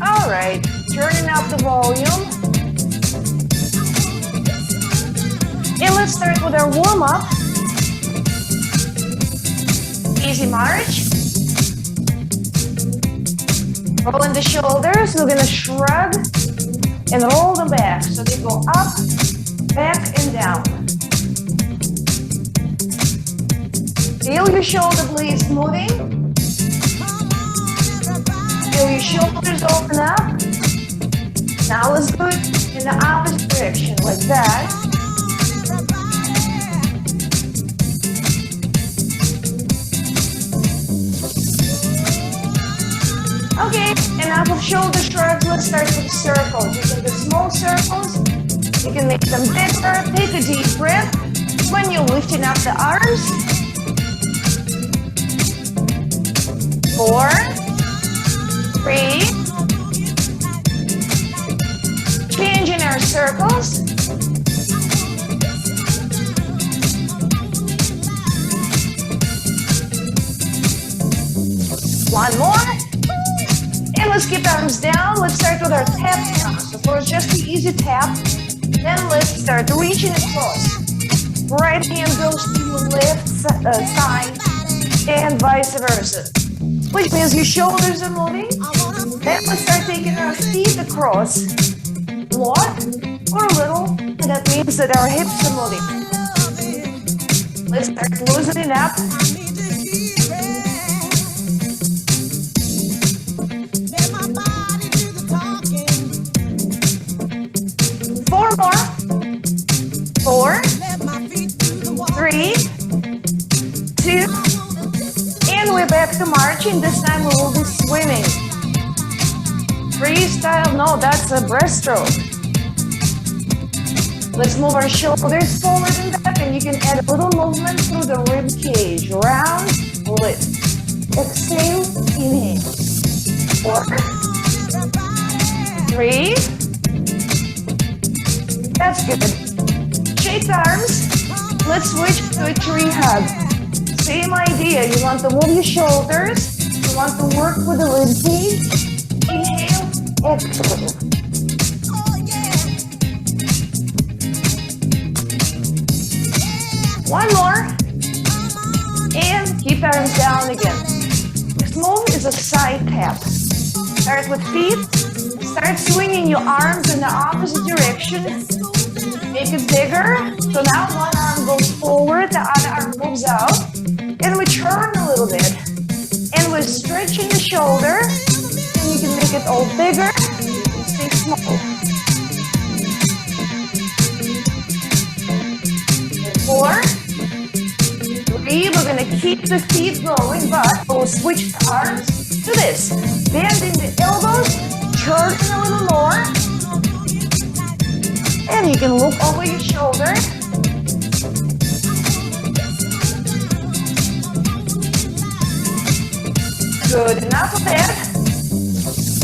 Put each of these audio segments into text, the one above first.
All right, turning up the volume. And let's start with our warm-up. Easy march. Rolling the shoulders, we're gonna shrug and roll them back. So they go up, back, and down. Feel your shoulder blades moving. Feel your shoulders open up. Now let's do it in the opposite direction, like that. Okay, enough of shoulder shrugs. Let's start with circles. You can do small circles. You can make them bigger. Take a deep breath when you're lifting up the arms. 4, 3. Changing our circles. One more. And let's keep arms down. Let's start with our tap now. So first, just an easy tap. Then let's start reaching across. Right hand goes to your left side and vice versa. Which means your shoulders are moving. Then let's start taking our feet across. A lot or a little. And that means that our hips are moving. Let's start loosening up. More. 4, 3, 2, and we're back to marching. This time we will be swimming. Freestyle, no, that's a breaststroke. Let's move our shoulders forward and back, and you can add a little movement through the rib cage. Round, lift. Exhale, inhale. 4, 3. That's good. Shake the arms. Let's switch to a tree hug. Same idea. You want to move your shoulders. You want to work with the rib cage. Inhale, exhale. One more. And keep arms down again. Next move is a side tap. Start with feet. Start swinging your arms in the opposite direction. Make it bigger. So now one arm goes forward, the other arm moves out. And we turn a little bit. And we're stretching the shoulder. And you can make it all bigger. Stay small. 4, 3. We're going to keep the feet going, but we'll switch the arms to this. Bending the elbows. Turning a little more. And you can look over your shoulder. Good, enough of that.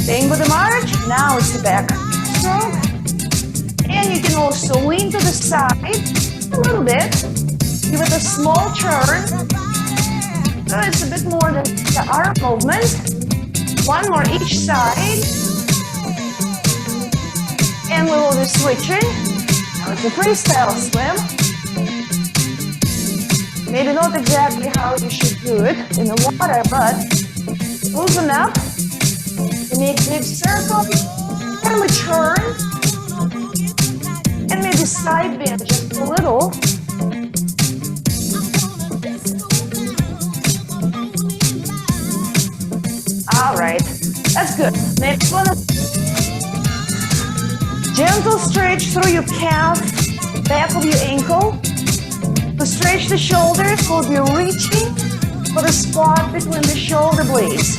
Staying with the march. Now it's the back stroke. And you can also lean to the side a little bit. Give it a small turn. So it's a bit more than the arm movement. One more each side. And we will be switching. Now it's a freestyle swim. Maybe not exactly how you should do it in the water, but loosen up. You make big circles. And we turn. And maybe side bend just a little. All right, that's good. Next one is gentle stretch through your calf, back of your ankle. To stretch the shoulders, we'll be reaching for the spot between the shoulder blades.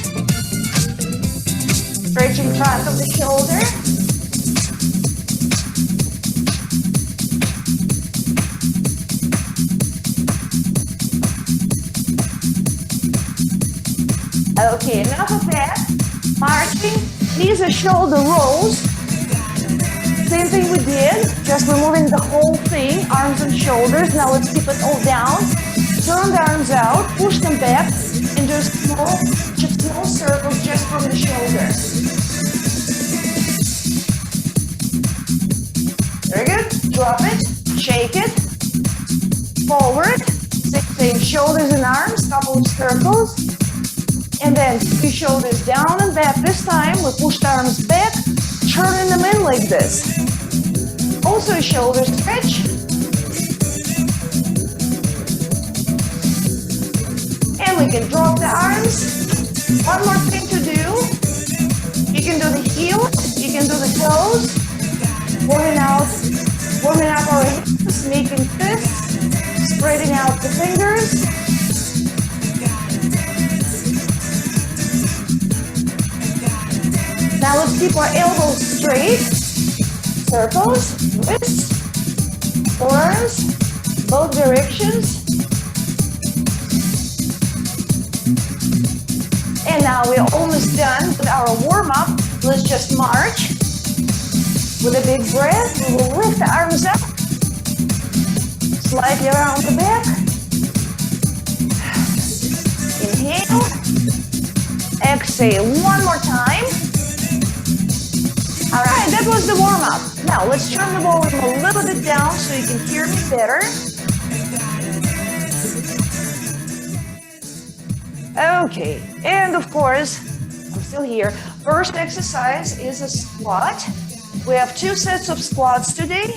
Stretching front of the shoulder. Okay, enough of that. Marching. These are shoulder rolls. Same thing we did, just removing the whole thing, arms and shoulders. Now let's keep it all down. Turn the arms out, push them back, and just small circles just from the shoulders. Take it forward, same shoulders and arms, couple of circles, and then two shoulders down and back. This time we push the arms back, turning them in like this. Also shoulder stretch. And we can drop the arms. One more thing to do. You can do the heels, you can do the toes. Warming up our hips, making fists, spreading out the fingers. Now let's keep our elbows straight. Circles, wrists, forearms, both directions. And now we're almost done with our warm-up. Let's just march. With a big breath, we will lift the arms up, slightly around the back. Inhale. Exhale one more time. All right, that was the warm-up. Now let's turn the volume a little bit down so you can hear me better. Okay, and of course, I'm still here. First exercise is a squat. We have 2 sets of squats today.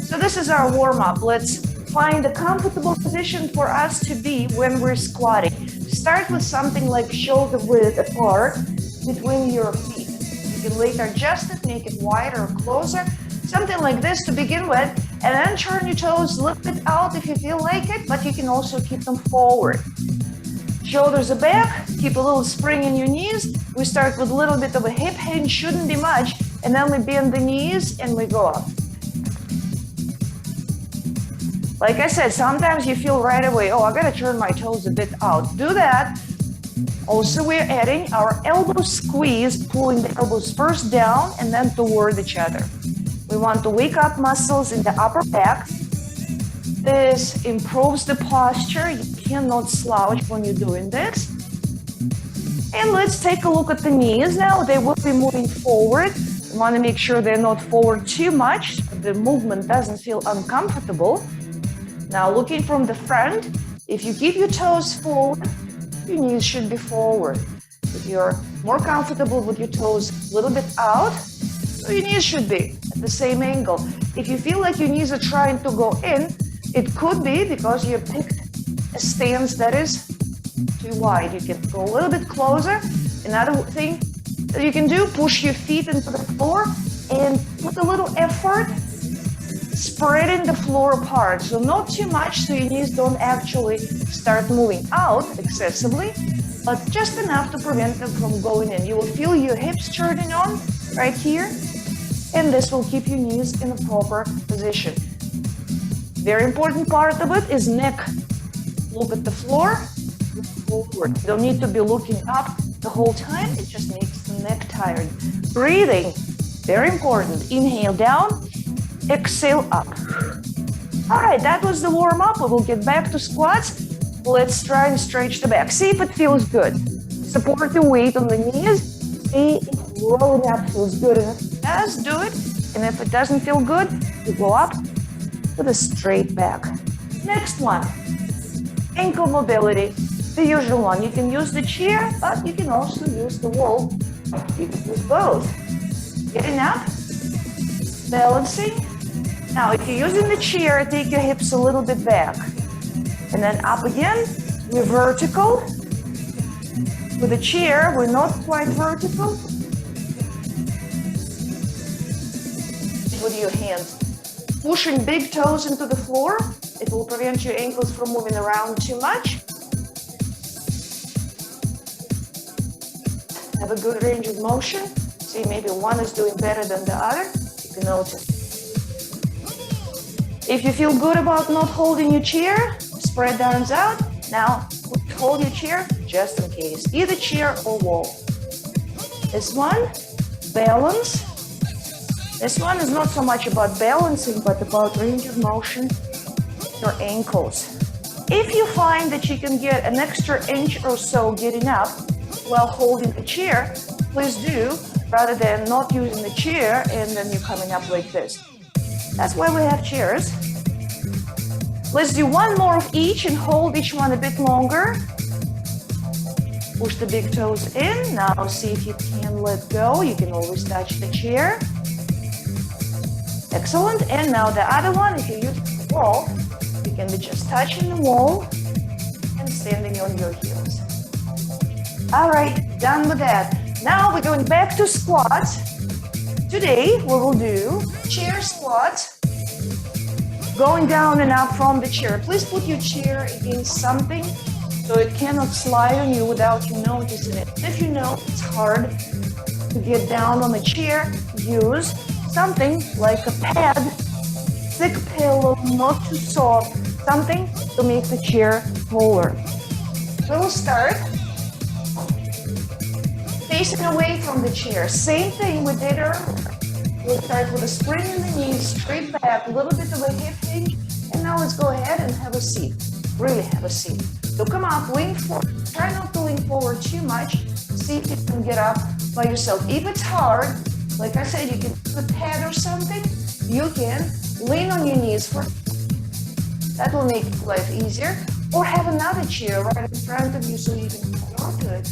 So this is our warm-up. Let's find a comfortable position for us to be when we're squatting. Start with something like shoulder width apart between your feet. You can later adjust it, make it wider or closer. Something like this to begin with, and then turn your toes a little bit out if you feel like it, but you can also keep them forward. Shoulders are back, keep a little spring in your knees. We start with a little bit of a hip hinge, shouldn't be much, and then we bend the knees and we go up. Like I said, sometimes you feel right away, oh, I gotta turn my toes a bit out. Do that. Also, we're adding our elbow squeeze, pulling the elbows first down and then toward each other. We want to wake up muscles in the upper back. This improves the posture. You cannot slouch when you're doing this. And let's take a look at the knees now. They will be moving forward. You want to make sure they're not forward too much, so the movement doesn't feel uncomfortable. Now looking from the front, if you keep your toes forward, your knees should be forward. If you're more comfortable with your toes a little bit out, so your knees should be at the same angle. If you feel like your knees are trying to go in, it could be because you picked a stance that is too wide. You can go a little bit closer. Another thing that you can do, push your feet into the floor and put a little effort spreading the floor apart. So not too much so your knees don't actually start moving out excessively, but just enough to prevent them from going in. You will feel your hips turning on right here, and this will keep your knees in a proper position. Very important part of it is neck. Look at the floor, look forward. You don't need to be looking up the whole time. It just makes the neck tired. Breathing, very important. Inhale down, exhale up. All right, that was the warm-up. We will get back to squats. Let's try and stretch the back. See if it feels good. Support the weight on the knees. See if rolling up feels good. And if it does, do it. And if it doesn't feel good, you go up with a straight back. Next one, ankle mobility. The usual one. You can use the chair, but you can also use the wall. You can use both. Getting up, balancing. Now, if you're using the chair, take your hips a little bit back. And then up again, we're vertical. With the chair, we're not quite vertical. With your hands. Pushing big toes into the floor. It will prevent your ankles from moving around too much. Have a good range of motion. See, maybe one is doing better than the other. You can notice. If you feel good about not holding your chair, spread the arms out. Now, hold your chair just in case. Either chair or wall. This one, balance. This one is not so much about balancing, but about range of motion, your ankles. If you find that you can get an extra inch or so getting up while holding the chair, please do. rather than not using the chair and then you're coming up like this. That's why we have chairs. Let's do one more of each and hold each one a bit longer. Push the big toes in. Now see if you can let go. You can always touch the chair. Excellent. And now the other one, if you use the wall, you can be just touching the wall and standing on your heels. All right, done with that. Now we're going back to squats. Today we will do chair squat. Going down and up from the chair. Please put your chair against something so it cannot slide on you without you noticing it. If you know it's hard to get down on the chair, use something like a pad, thick pillow, not too soft, something to make the chair taller. We will start facing away from the chair. Same thing we did earlier. We'll start with a spring in the knees, straight back, a little bit of a hip hinge, and now let's go ahead and have a seat. Really have a seat. So come up, lean forward. Try not to lean forward too much. See if you can get up by yourself. If it's hard, like I said, you can use a pad or something. You can lean on your knees for that will make life easier. Or have another chair right in front of you so you can hold on to it.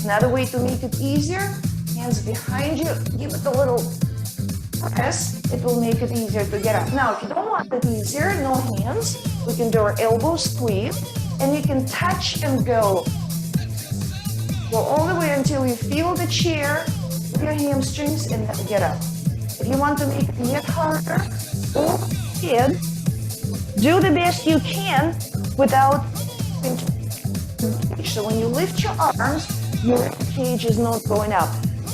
Another way to make it easier, hands behind you, give it a little press, it will make it easier to get up. Now, if you don't want it easier, no hands, we can do our elbow squeeze, and you can touch and go. Go all the way until you feel the chair with your hamstrings and then get up. If you want to make it yet harder, go ahead, do the best you can without pinching. So when you lift your arms, your cage is not going up.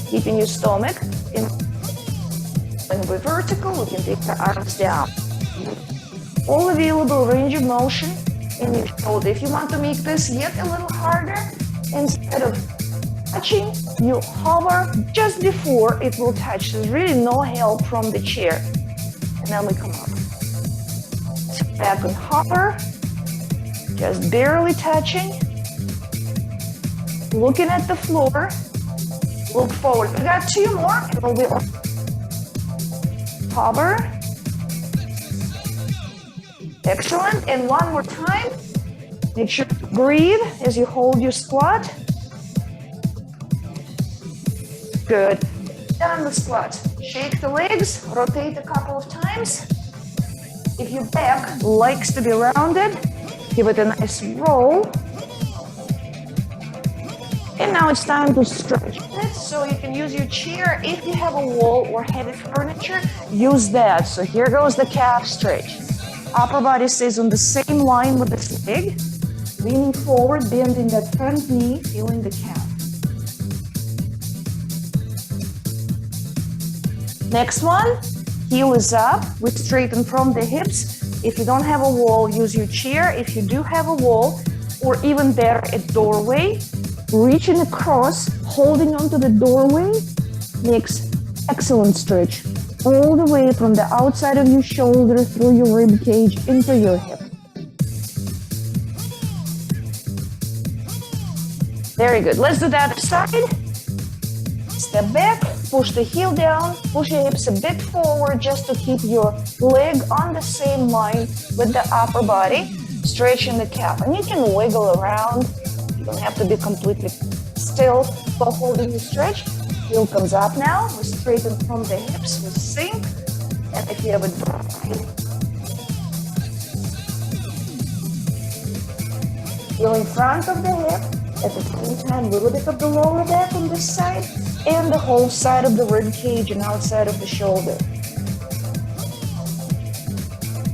Keeping your stomach in. When we're vertical, we can take the arms down. All available range of motion in your shoulder. If you want to make this yet a little harder, instead of touching, you hover just before it will touch. There's really no help from the chair. And then we come up. Sit back and hover, just barely touching. Looking at the floor, look forward. We got two more, and we'll be hover. Excellent. And one more time. Make sure to breathe as you hold your squat. Good. Done the squat. Shake the legs, rotate a couple of times. If your back likes to be rounded, give it a nice roll. And now it's time to stretch it, so you can use your chair. If you have a wall or heavy furniture, use that. So here goes the calf stretch. Upper body stays on the same line with this leg. Leaning forward, bending that front knee, feeling the calf. Next one, heel is up. We straighten from the hips. If you don't have a wall, use your chair. If you do have a wall, or even better, a doorway, reaching across, holding onto the doorway makes excellent stretch. All the way from the outside of your shoulder through your rib cage into your hip. Very good. Let's do the other side. Step back, push the heel down, push your hips a bit forward just to keep your leg on the same line with the upper body, stretching the calf. And you can wiggle around. You don't have to be completely still while holding the stretch. Heel comes up now. We straighten from the hips. We sink. And if you have a heel in front of the hip, at the same time, a little bit of the lower back on this side, and the whole side of the rib cage and outside of the shoulder.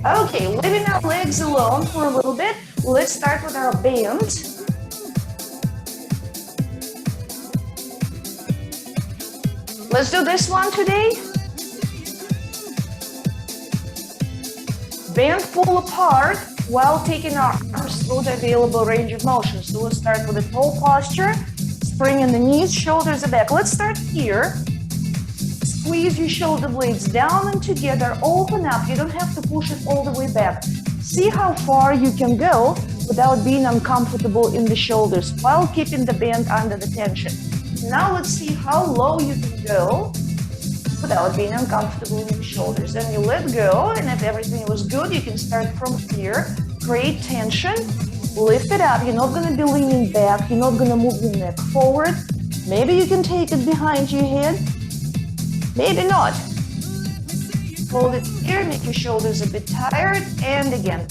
Okay, leaving our legs alone for a little bit. Let's start with our band. Let's do this one today. Band pull apart while taking our arms through the available range of motion. So we'll start with a tall posture, spring in the knees, shoulders are back. Let's start here. Squeeze your shoulder blades down and together, open up. You don't have to push it all the way back. See how far you can go without being uncomfortable in the shoulders while keeping the band under the tension. Now let's see how low you can go without being uncomfortable in your shoulders. Then you let go, and if everything was good, you can start from here. Create tension, lift it up. You're not gonna be leaning back. You're not gonna move your neck forward. Maybe you can take it behind your head. Maybe not. Hold it here, make your shoulders a bit tired, and again.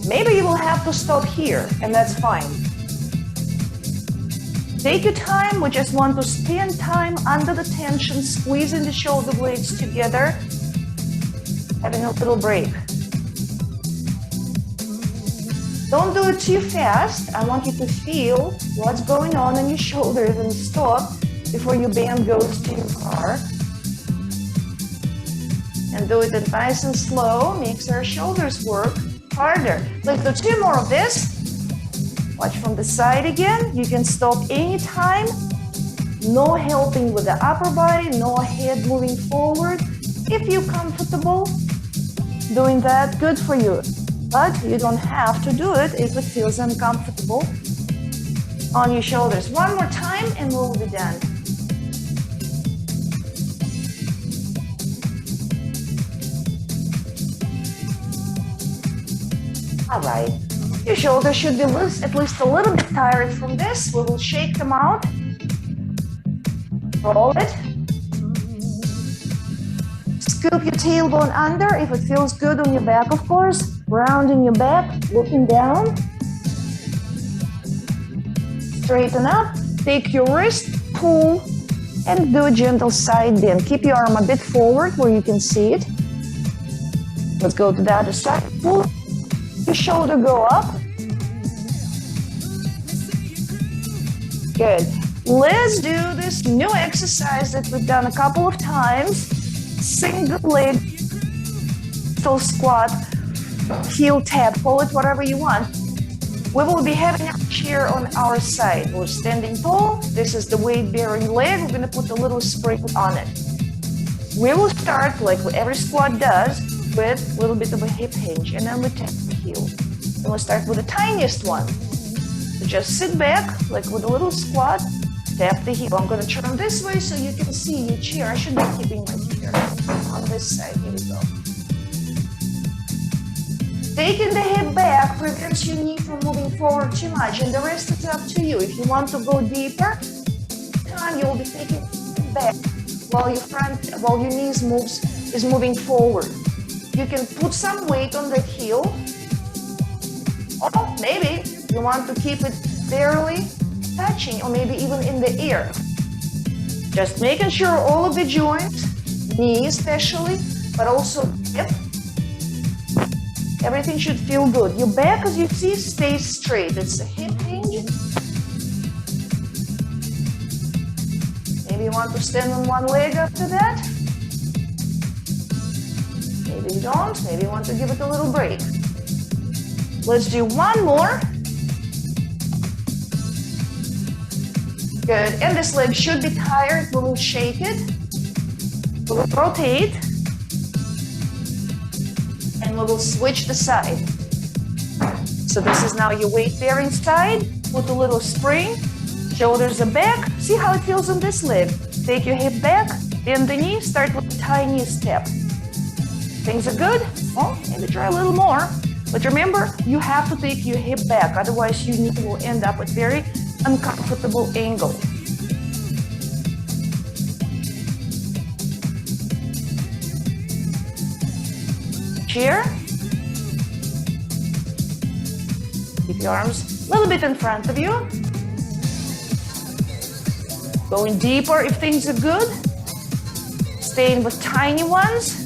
Maybe you will have to stop here, and that's fine. Take your time. We just want to spend time under the tension, squeezing the shoulder blades together, having a little break. Don't do it too fast. I want you to feel what's going on in your shoulders and stop before your band goes too far. And do it nice and slow. Makes our shoulders work harder. Let's do 2 more of this. Watch from the side again. You can stop anytime. No helping with the upper body, no head moving forward. If you're comfortable doing that, good for you. But you don't have to do it if it feels uncomfortable on your shoulders. 1 more time and we'll be done. All right. Your shoulders should be at least a little bit tired from this. We will shake them out. Roll it. Scoop your tailbone under if it feels good on your back, of course. Rounding your back, looking down. Straighten up. Take your wrist, pull, and do a gentle side bend. Keep your arm a bit forward where you can see it. Let's go to the other side. Pull. Your shoulder go up. Good. Let's do this new exercise that we've done a couple of times. Single leg pistol squat, heel tap, call it whatever you want. We will be having a chair on our side. We're standing tall. This is the weight-bearing leg. We're going to put a little spring on it. We will start like every squat does with a little bit of a hip hinge, and then we tap the heel. And we'll start with the tiniest one. So just sit back, like with a little squat, tap the heel. I'm going to turn this way so you can see your chair. I should be keeping my chair on this side. Here we go. Taking the hip back prevents your knee from moving forward too much, and the rest is up to you. If you want to go deeper, you'll be taking it back while your knees is moving forward. You can put some weight on the heel, or maybe you want to keep it barely touching, or maybe even in the air. Just making sure all of the joints, knee especially, but also hip, everything should feel good. Your back, as you see, stays straight. It's a hip hinge. Maybe you want to stand on one leg after that. Maybe you don't. Maybe you want to give it a little break. Let's do 1 more. Good. And this leg should be tired. We will shake it. We will rotate. And we will switch the side. So this is now your weight-bearing side. Put a little spring. Shoulders are back. See how it feels on this leg. Take your hip back. Bend the knee. Start with a tiny step. Things are good? Well, maybe try a little more. But remember, you have to take your hip back. Otherwise, your knee will end up at very uncomfortable angle. Chair. Keep your arms a little bit in front of you. Going deeper if things are good. Staying with tiny ones.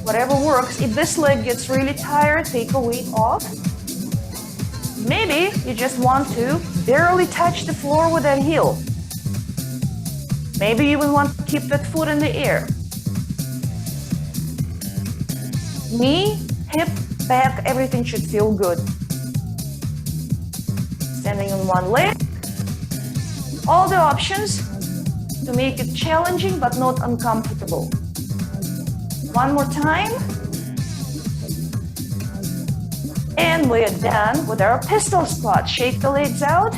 Whatever works. If this leg gets really tired, take a weight off. Maybe you just want to barely touch the floor with that heel. Maybe you even want to keep that foot in the air. Knee, hip, back, everything should feel good. Standing on one leg. All the options to make it challenging but not uncomfortable. 1 more time. And we're done with our pistol squat. Shake the legs out.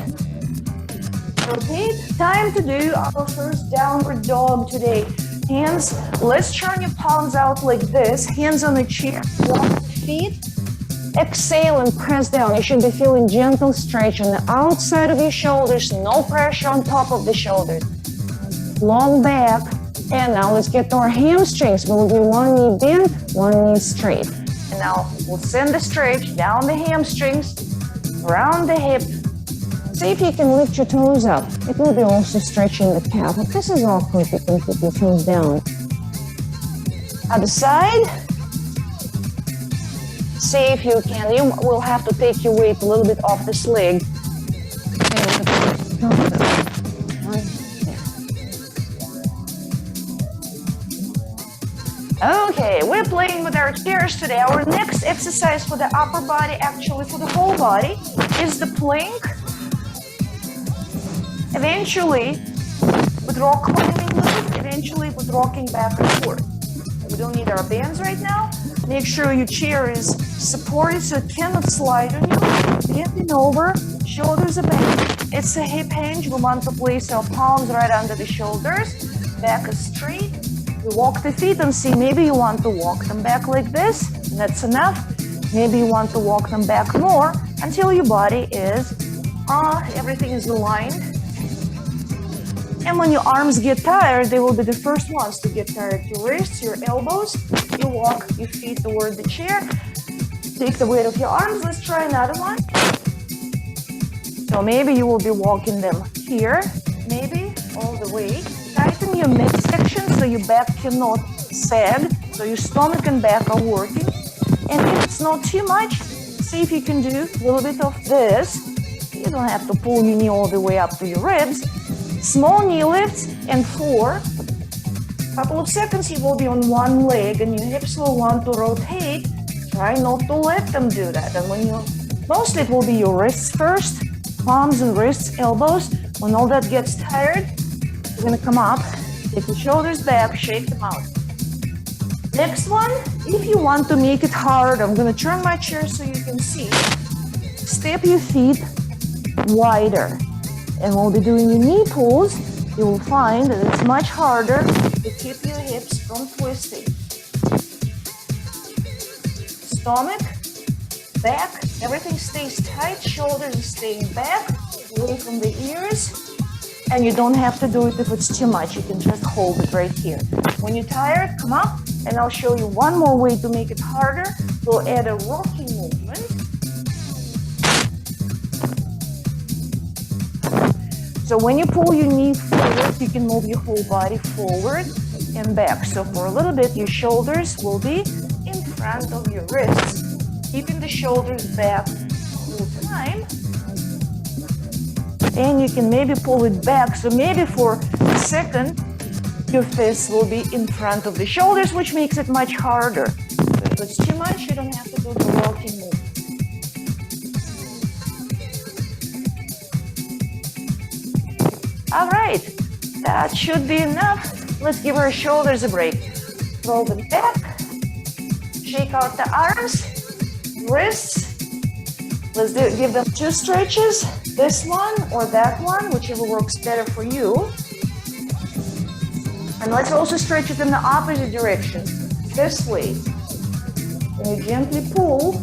rotate. Time to do our first downward dog today. Hands, let's turn your palms out like this. Hands on the chair, walk the feet. Exhale and press down. You should be feeling gentle stretch on the outside of your shoulders. No pressure on top of the shoulders. Long back. And now let's get to our hamstrings. We'll do one knee bent, one knee straight. And now we'll send the stretch down the hamstrings, around the hip. See if you can lift your toes up. It will be also stretching the calf. If this is awkward, you can keep your toes down. Other side. See if you can. You will have to take your weight a little bit off this leg. Okay, we're playing with our chairs today. Our next exercise for the upper body, actually for the whole body, is the plank. Eventually, with rock climbing move, eventually with rocking back and forth. We don't need our bands right now. Make sure your chair is supported so it cannot slide on you. Bending over, shoulders are back. It's a hip hinge. We want to place our palms right under the shoulders. Back is straight. You walk the feet and see, maybe you want to walk them back like this. And that's enough. Maybe you want to walk them back more until your body is, everything is aligned. And when your arms get tired, they will be the first ones to get tired. Your wrists, your elbows, you walk your feet toward the chair. Take the weight of your arms. Let's try another one. So maybe you will be walking them here, maybe all the way. Tighten your midsection so your back cannot sag, so your stomach and back are working. And if it's not too much, see if you can do a little bit of this. You don't have to pull your knee all the way up to your ribs. Small knee lifts, and for a couple of seconds you will be on one leg and your hips will want to rotate. Try not to let them do that. And mostly it will be your wrists first, palms and wrists, elbows. When all that gets tired, you're gonna come up, take your shoulders back, shake them out. Next one, if you want to make it hard, I'm gonna turn my chair so you can see. Step your feet wider. And we'll be doing your knee pulls. You will find that it's much harder to keep your hips from twisting. Stomach, back, everything stays tight. Shoulders are staying back, away from the ears. And you don't have to do it if it's too much. You can just hold it right here. When you're tired, come up, and I'll show you one more way to make it harder. We'll add a rocking movement. So when you pull your knee forward, you can move your whole body forward and back. So for a little bit, your shoulders will be in front of your wrists, keeping the shoulders back all the time. And you can maybe pull it back. So maybe for a second, your fists will be in front of the shoulders, which makes it much harder. So if it's too much, you don't have to do the rocking move. All right, that should be enough. Let's give our shoulders a break. Roll them back. Shake out the arms, wrists. Let's give them two stretches. This one or that one, whichever works better for you. And let's also stretch it in the opposite direction, this way. And you gently pull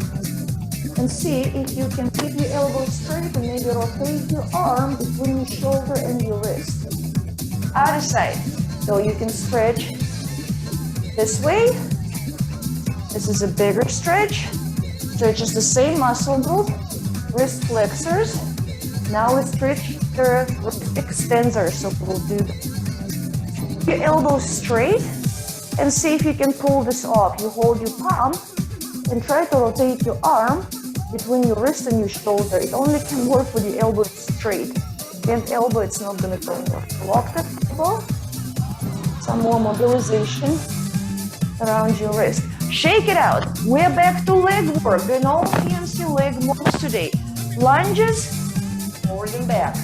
and see if you can keep your elbows straight and maybe rotate your arm between your shoulder and your wrist. Other side. So you can stretch this way. This is a bigger stretch. Stretches the same muscle group. Wrist flexors. Now let's stretch the wrist extensors. So we'll do your elbows straight and see if you can pull this off. You hold your palm and try to rotate your arm between your wrist and your shoulder. It only can work with your elbow straight. Bent elbow, it's not going to work. Lock the elbow. Some more mobilization around your wrist. Shake it out. We're back to leg work. Doing all fancy leg moves today. Lunges, forward and back.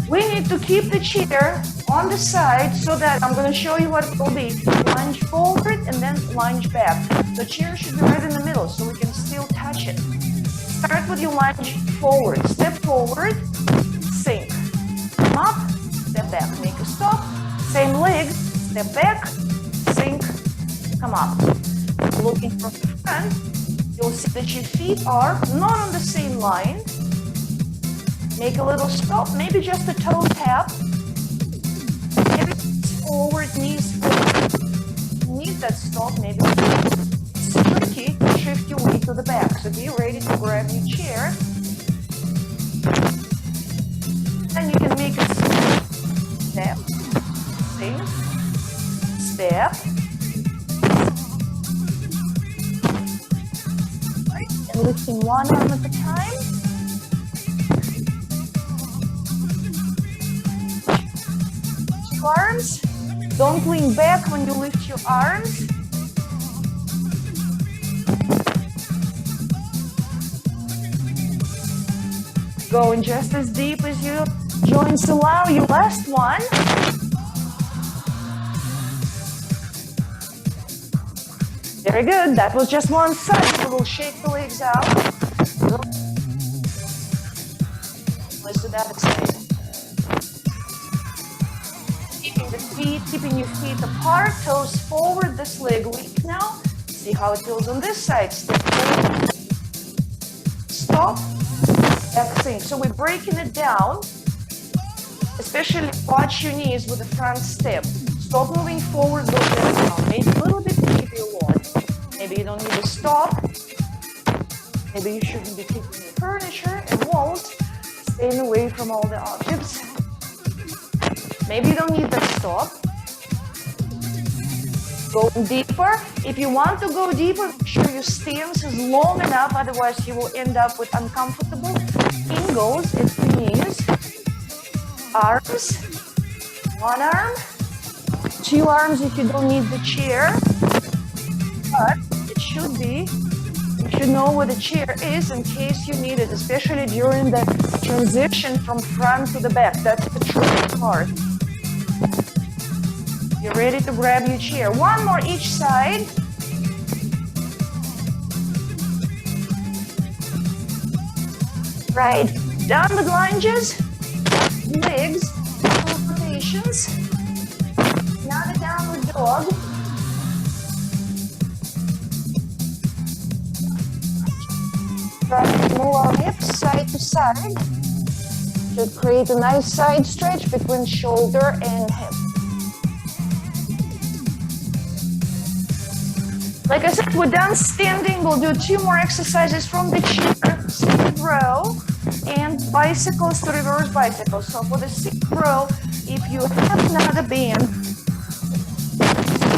We need to keep the chair on the side so that I'm going to show you what it will be. Lunge forward and then lunge back. The chair should be right in the middle so we can still touch it. Start with your lunge forward. Step forward, sink. Come up, step back. Make a stop. Same leg, step back, sink, come up. Looking from the front, you'll see that your feet are not on the same line. Make a little stop, maybe just a toe tap. Maybe forward, knees forward. Need that stop, maybe it's tricky to shift your weight to the back. So be ready to grab your chair. And you can make a step, sink, step. Right. And lifting one arm at a time. Two arms. Don't lean back when you lift your arms. Going just as deep as your joints allow you. Last one. Very good. That was just one side. We will shake the legs out. Let's do that side. Keeping your feet apart, toes forward, this leg weak now. See how it feels on this side. Step forward. Stop. Back sink. So we're breaking it down. Especially watch your knees with the front step. Stop moving forward, go down. Maybe a little bit, maybe a lot. Maybe you don't need to stop. Maybe you shouldn't be kicking your furniture and walls. Staying away from all the objects. Maybe you don't need that stop. Go deeper. If you want to go deeper, make sure your stance is long enough, otherwise you will end up with uncomfortable angles at the knees. Arms. One arm. Two arms if you don't need the chair. But it should be, you should know where the chair is in case you need it, especially during the transition from front to the back. That's the tricky part. You're ready to grab your chair. One more each side. Right. Down with lunges. Legs. Rotations. Now the downward dog. Try to move our hips side to side. Should create a nice side stretch between shoulder and hip. Like I said, we're done standing. We'll do two more exercises from the chair. Seated row and bicycles to reverse bicycles. So for the seated row, if you have not a band,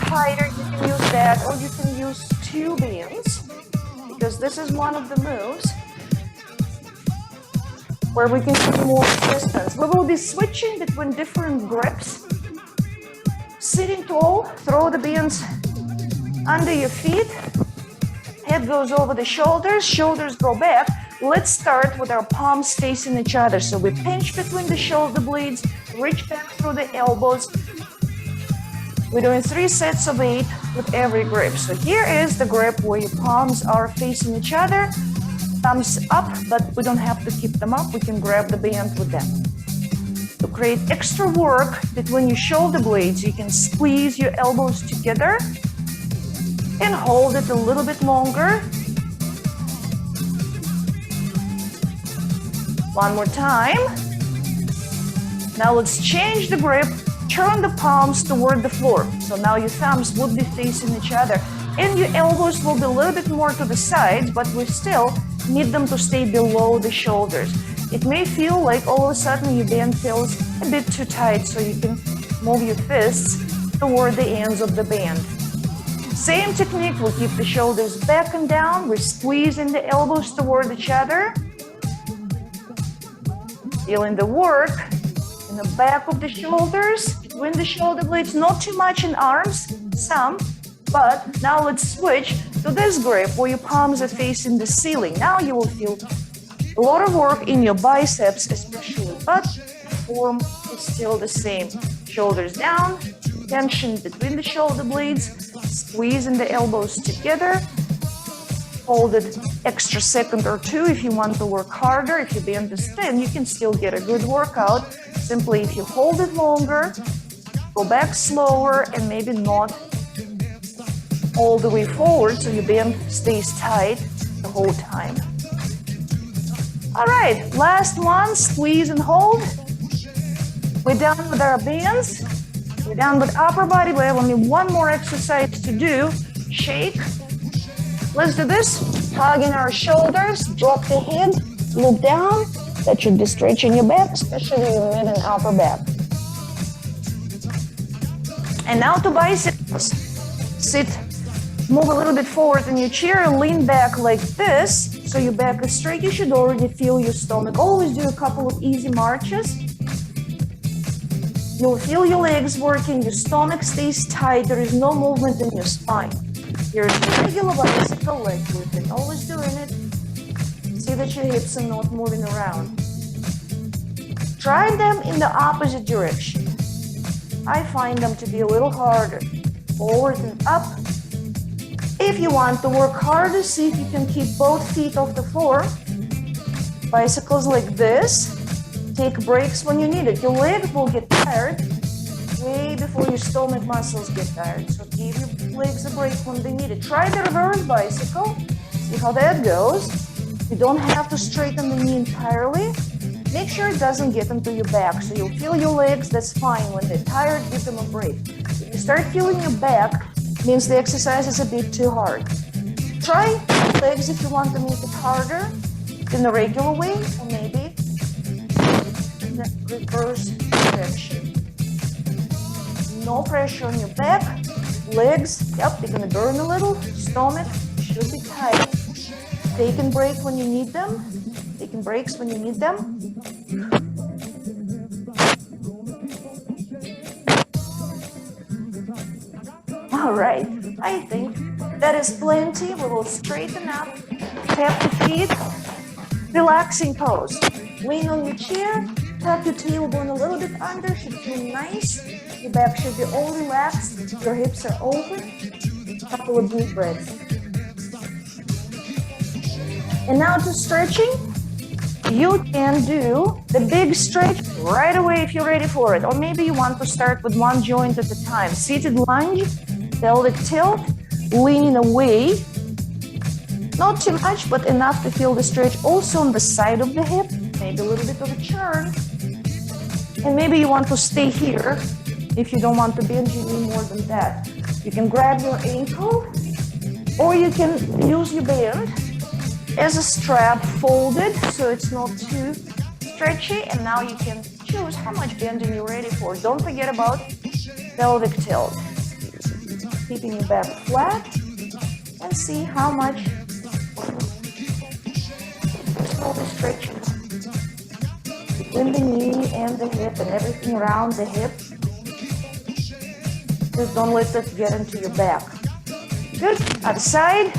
hider, you can use that, or you can use two bands, because this is one of the moves where we can get more distance. We will be switching between different grips. Sitting tall, throw the bands under your feet, head goes over the shoulders, shoulders go back. Let's start with our palms facing each other. So we pinch between the shoulder blades, reach back through the elbows. We're doing 3 sets of 8 with every grip. So here is the grip where your palms are facing each other, thumbs up, but we don't have to keep them up. We can grab the band with them. To create extra work between your shoulder blades, you can squeeze your elbows together and hold it a little bit longer. One more time. Now let's change the grip. Turn the palms toward the floor. So now your thumbs would be facing each other. And your elbows will be a little bit more to the sides, but we still need them to stay below the shoulders. It may feel like all of a sudden your band feels a bit too tight, so you can move your fists toward the ends of the band. Same technique, we'll keep the shoulders back and down. We're squeezing the elbows toward each other. Feeling the work in the back of the shoulders, between the shoulder blades, not too much in arms, some. But now let's switch to this grip where your palms are facing the ceiling. Now you will feel a lot of work in your biceps especially, but the form is still the same. Shoulders down, tension between the shoulder blades, squeezing the elbows together. hold it extra second or two if you want to work harder. If you bend the spin, you can still get a good workout. Simply if you hold it longer, go back slower, and maybe not all the way forward so your band stays tight the whole time. All right, last one, squeeze and hold. We're done with our bands. We're done with upper body. We have only one more exercise to do. Shake. Let's do this. Hugging our shoulders, drop the head, look down. That should be stretching your back, especially your mid and upper back. And now to bicycles. Sit, move a little bit forward in your chair and lean back like this. So your back is straight. You should already feel your stomach. Always do a couple of easy marches. You'll feel your legs working. Your stomach stays tight. There is no movement in your spine. Here's the regular bicycle, like we've been always doing it. See that your hips are not moving around. Try them in the opposite direction. I find them to be a little harder. Forward and up. If you want to work harder, see if you can keep both feet off the floor. Bicycles like this. Take breaks when you need it. Your leg will get tired way before your stomach muscles get tired. So give your legs a break when they need it. Try the reverse bicycle. See how that goes. You don't have to straighten the knee entirely. Make sure it doesn't get into your back. So you'll feel your legs, that's fine. When they're tired, give them a break. If you start feeling your back, means the exercise is a bit too hard. Try legs if you want to make it harder in the regular way, or maybe in the reverse direction. No pressure on your back. Legs, yep, they're gonna burn a little. Stomach should be tight. Taking break when you need them. Taking breaks when you need them. All right, I think that is plenty. We will straighten up, tap the feet, relaxing pose. Lean on your chair, tuck your tailbone a little bit under, should feel nice. Your back should be all relaxed, your hips are open. Couple of deep breaths. And now to stretching. You can do the big stretch right away if you're ready for it. Or maybe you want to start with one joint at a time. Seated lunge, pelvic tilt, leaning away. Not too much, but enough to feel the stretch also on the side of the hip. Maybe a little bit of a turn. And maybe you want to stay here if you don't want to bend your knee more than that. You can grab your ankle, or you can use your band as a strap folded so it's not too stretchy. And now you can choose how much bending you're ready for. Don't forget about pelvic tilt. Keeping your back flat and see how much slowly stretching between the knee and the hip and everything around the hip. Just don't let it get into your back. Good. Other side.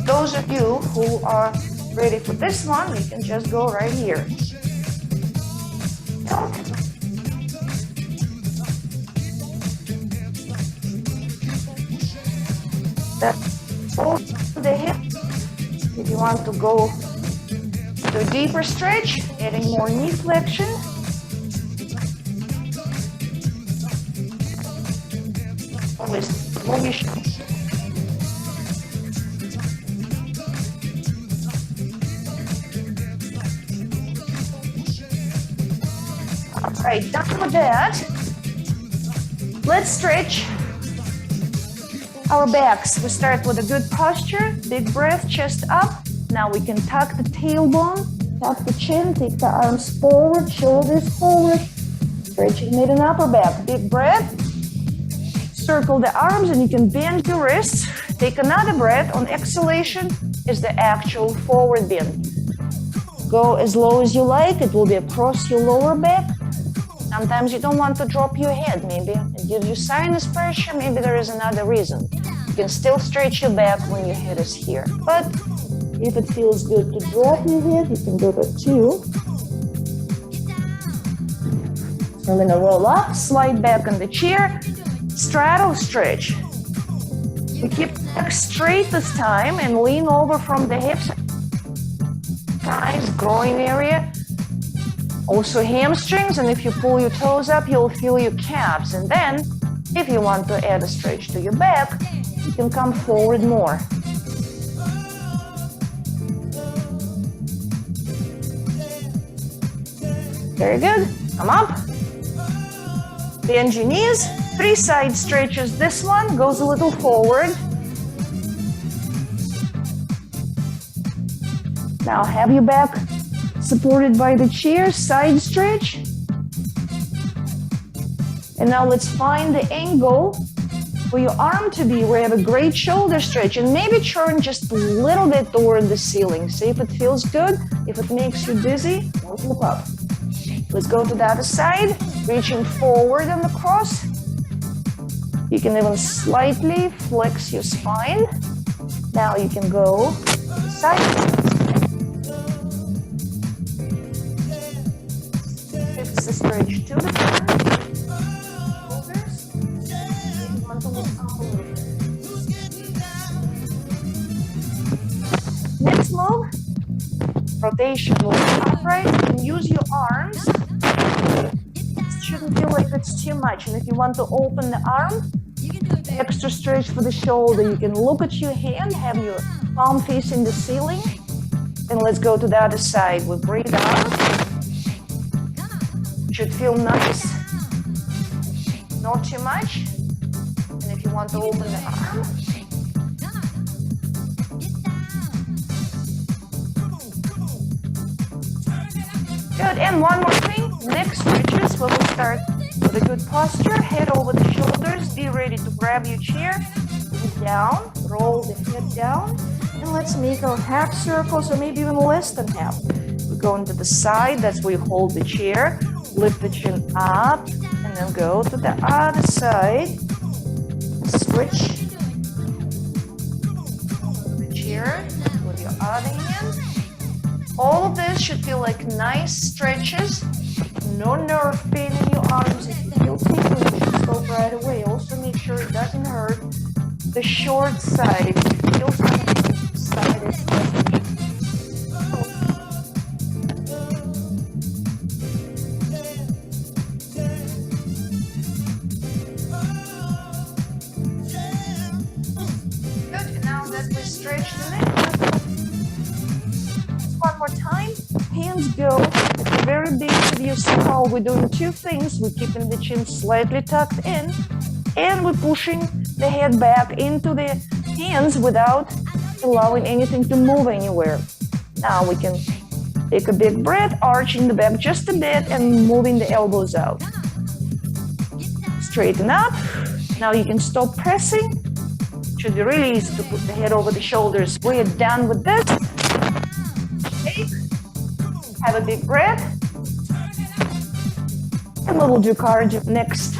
Those of you who are ready for this one, you can just go right here. That's all the hip. If you want to go to a deeper stretch, adding more knee flexion. Always move your shoulders. All right, done with that. Let's stretch our backs. We start with a good posture, big breath, chest up. Now we can tuck the tailbone, tuck the chin, take the arms forward, shoulders forward, stretching mid and upper back. Big breath. Circle the arms and you can bend your wrists. Take another breath. On exhalation is the actual forward bend. Go as low as you like. It will be across your lower back. Sometimes you don't want to drop your head. Maybe it gives you sinus pressure. Maybe there is another reason. You can still stretch your back when your head is here. But if it feels good to drop your head, you can do that too. So I'm going to roll up, slide back on the chair, straddle stretch. We keep back straight this time and lean over from the hips. Thighs, groin area. Also hamstrings, and if you pull your toes up, you'll feel your calves. And then, if you want to add a stretch to your back, you can come forward more. Very good. Come up. Bend your knees. 3 side stretches. This one goes a little forward. Now have your back supported by the chair, side stretch. And now let's find the angle for your arm to be. We have a great shoulder stretch, and maybe turn just a little bit toward the ceiling. See if it feels good. If it makes you dizzy, don't look up. Let's go to the other side, reaching forward on the cross. You can even slightly flex your spine. Now you can go to the side. Fix the stretch to the front. Shoulders. You want to look up a little bit. Next move, rotation. Look upright. You can use your arms. It shouldn't feel like it's too much. And if you want to open the arm, extra stretch for the shoulder. You can look at your hand, have your palm facing the ceiling. And let's go to the other side. We breathe out. Should feel nice. Not too much. And if you want to open the arm, good. And one more thing. Neck stretches. We will start with a good posture. Head over the shoulders. Be ready to grab your chair. Look down. Roll the head down. And let's make our half circles, or maybe even less than half. We go into the side. That's where you hold the chair. Lift the chin up. And then go to the other side. Switch the chair with your other hand. All of this should feel like nice stretches. No nerve pain in your arms. If you feel tingling, you should stop right away. Also make sure it doesn't hurt the short side. Feel side extension. Good. Now that we stretch the neck, one more time. Hands go at the very base of your skull. We're doing 2 things. We're keeping the chin slightly tucked in, and we're pushing the head back into the hands without allowing anything to move anywhere. Now we can take a big breath, arching the back just a bit and moving the elbows out. Straighten up. Now you can stop pressing. Should be really easy to put the head over the shoulders. We're done with this. Have a big breath. And we will do cardio next.